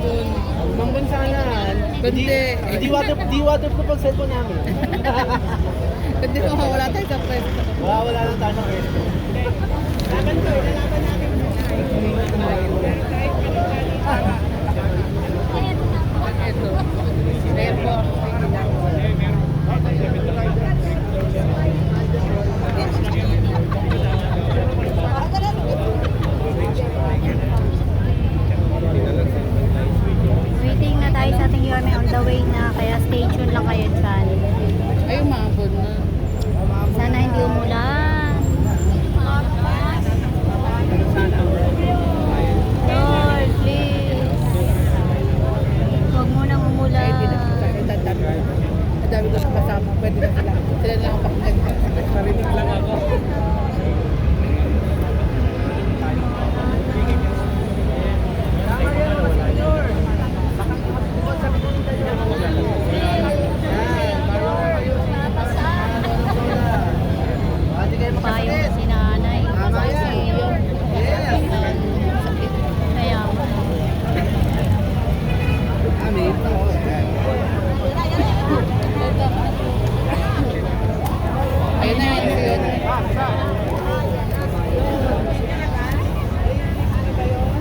dun. Mambon sana. Kundi. Di waterproof ang cellphone namin. Kundi kung wala tayo sa pwesto. Wala lang tayo sa pwesto. Laban to, lalaban natin. Ito. Airport. Waiting na tayo sa ating Yorme on the way na, kaya stay tuned lang kayo dyan. Ay, umabot na. Sana hindi umulan. Lord, please. Huwag mo nang umulan. Ang dami ko sa kasama. Pwede na sila. Sila na ang pakinggan. Narinig lang ako. Payo si nanay. Kaya Ayun na yan.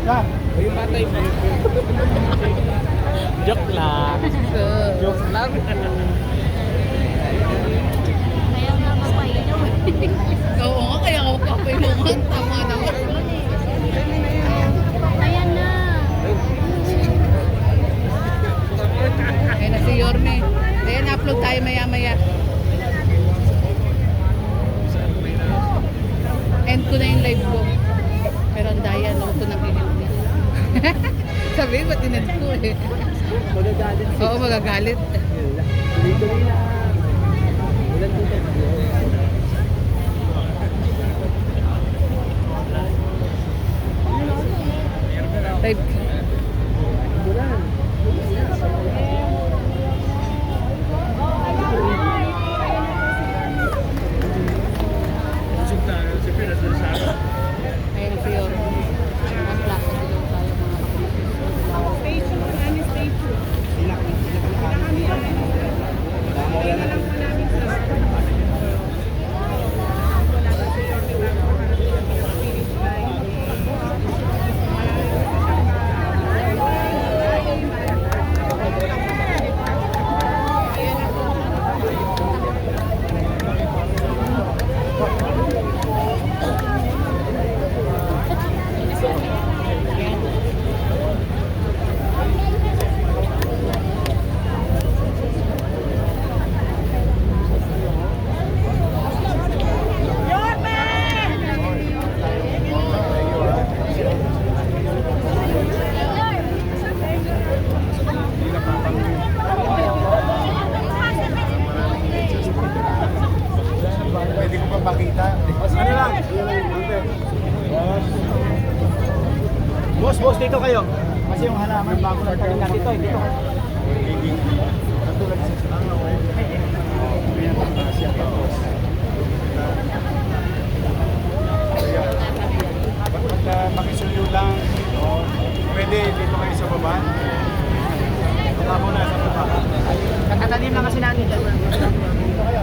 Yun. Yung patay mo. Joke lang. Joke lang. kaya nga mapainom. Oo nga, kaya ako kapailangan. Tama naman. Ayan na. Ayun na si Yorme. Ayan, upload tayo maya-maya. End ko na yung live ko. Pero ang daya, no, ito nang init niya. Sabihin, ba't init ko eh? Magagalit. Oo, magagalit. Tuloy-tuloy na. Ulan dito. Live. Ulan. Ayun si Yorme. Ang plato dito tayo mga Pwede ko pa pakita. Ano lang? Boss, dito kayo. Kasi yung halaman bago na tayo natin ito. Dito. Katulad sa pagka makisulyo lang, pwede dito kayo sa baba. Baba muna sa baba. Kakatanim lang kasi natin. Dito kayo.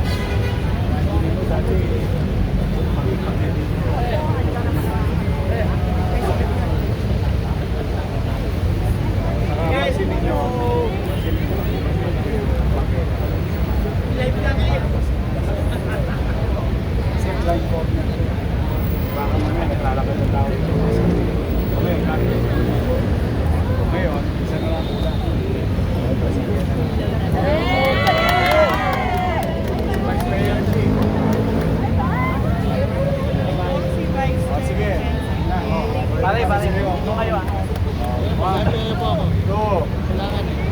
Ngayon, isa na lang ulan. Sige. Pare, doon kayo ah. 1, 2.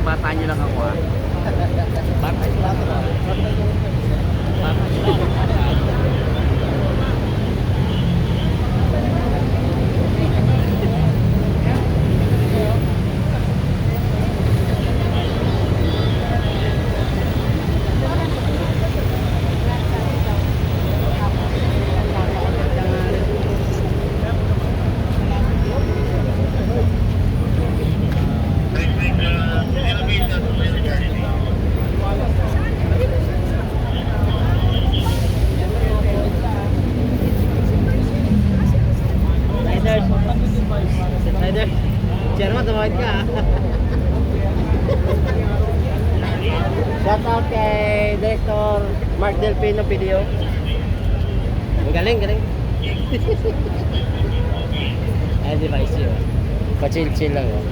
bata niyo lang ako, ha? Bata niyo lang ako. Bata niyo lang ako. Rider, Chairman, tumawid ka. Shout out kay Director Mark Delpino Video. Ang galing, galing. Ay, device yun. Pa-chill-chill lang. Oh.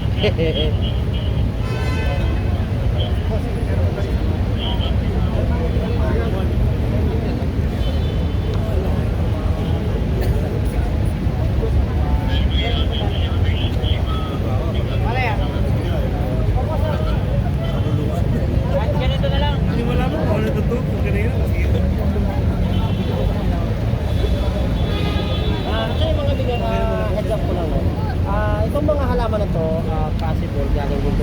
Itong mga halaman na to, possible galing din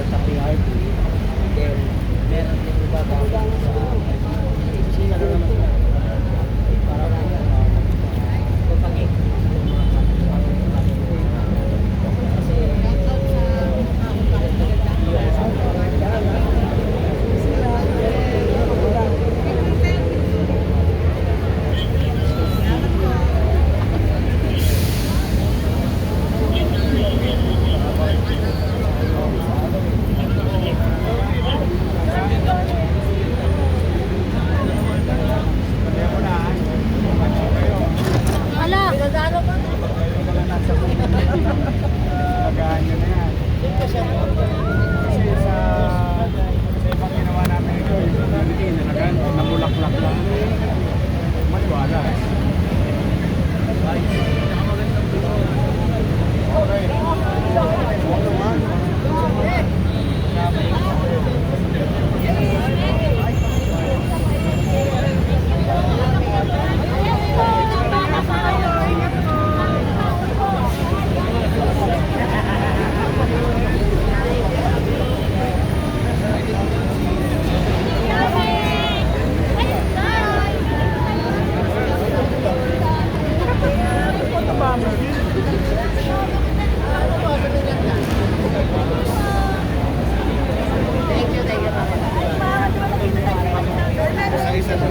isa to.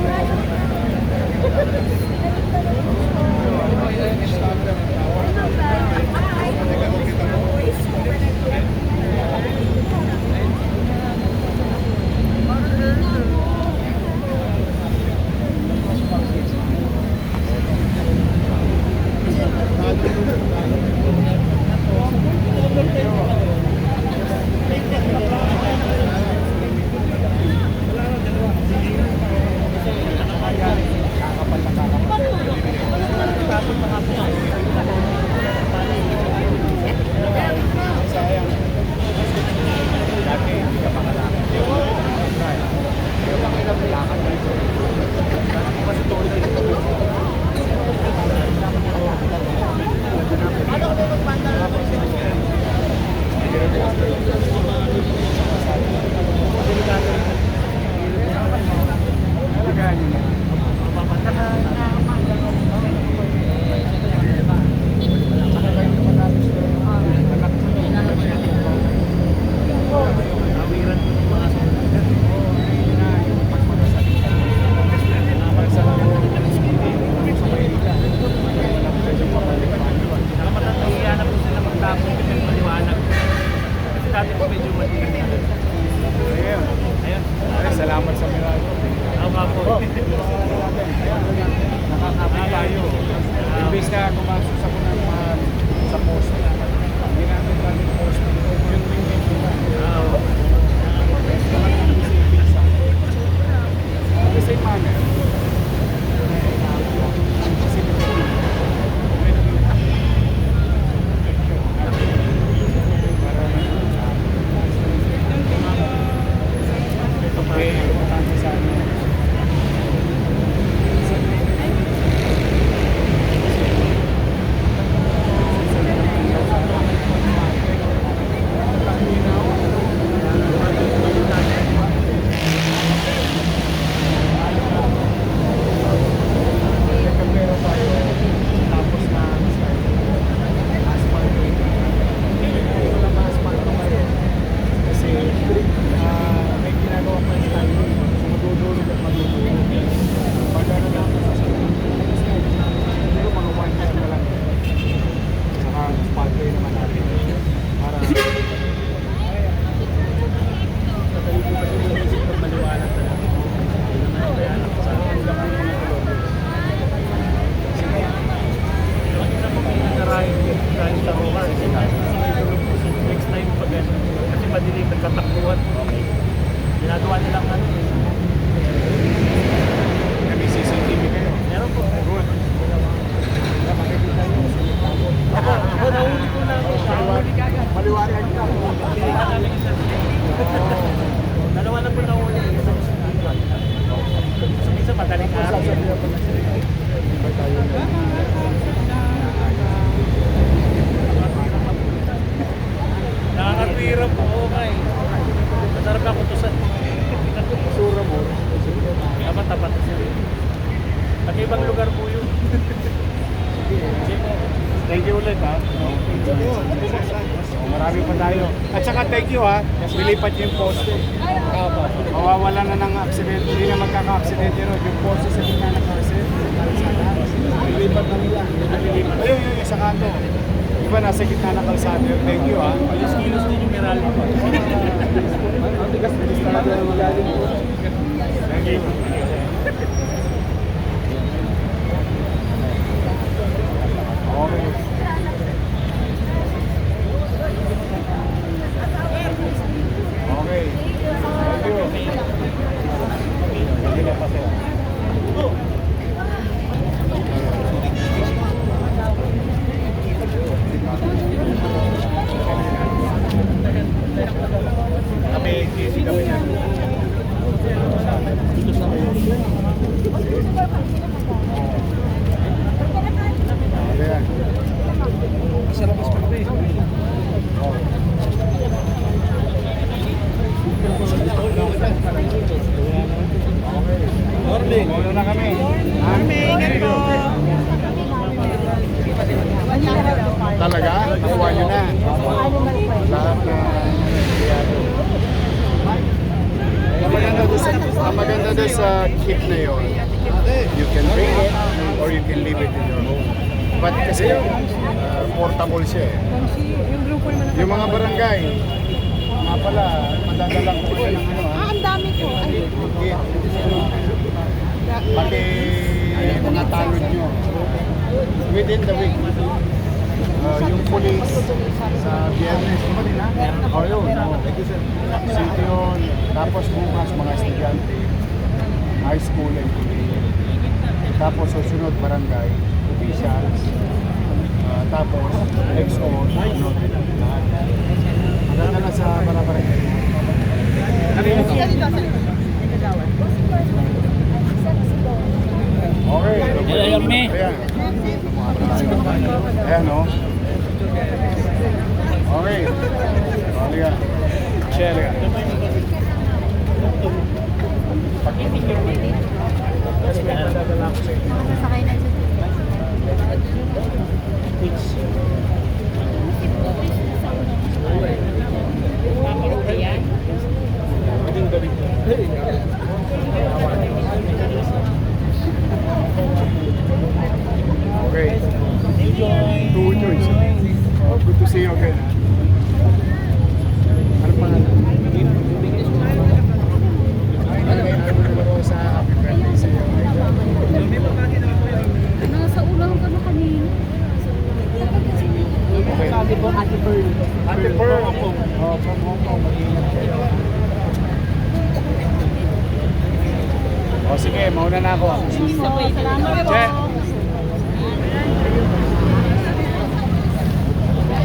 Salamat sa Mirago. Nakakapit tayo. Imbis na kumasok sa kunang sa post. Hindi natin natin post. Yung win-win diba? The same manner. Ginagawa nilang ano eh. Kami CCTV kayo. Meron po. Good. Makikita nyo. Ako, nahuli ko na ako. Maliwanag ka. Pili ka namin isa. Dalawa na po nahuli. Isa madaling araw. Nakakatwira po. Okay. Masarap ako tusan. Sura mo. Tapat-tapat na sila. Pag ibang lugar po yun. Thank you ulit ha. Marami pa tayo. At saka thank you ha. Nilipat yung poste. Mawawala na ng aksidente. Hindi na magkaka-aksidente ron. Yung poste sa gitna ng karset. Nilipat na nila. Ayun yung sa kanto. Diba nasa gitna ng kalsada. Thank you ha. Kilos din yung Meralco. Thank you. Okay. Okay. Thank you. Kami, kasi kami na. Dito sa kayo. Ayan. Sa labas pa kami. Morning. Molo na kami. Morning. Talaga? Nakuha nyo na. Lahat na maganda doon sa kit na yun, you can bring it or you can leave it in your home. But kasi portable siya eh. Yung mga barangay, nga pala, madadala ko siya ng ano ha. Ang dami ko. Kit. Pati mga tanod nyo. Within the week. Yung police sa Biyernes, di ba din ha? O yun. City yun. Tapos bukas mga estudyante, high school and college. Tapos susunod barangay, officials. Tapos XO, lahat. Magdadala sa barangay. Okay. Ayan, me. Ayan. Ayan, no? Okay. Halika. Share ka. Yes, may dadala ako sa inyo. Sasakay na siya. Okay. To join. Oh, good to see you again. Ano pangalan? Ano sa happy birthday sa iyo? Nasa ulang ka na kanina. Okay. Sabi ko, Ate Pearl. Ate Pearl. Oh, from Hong Kong. Mag-ingat kayo. O sige, mauna na ako. Salamat po. Che.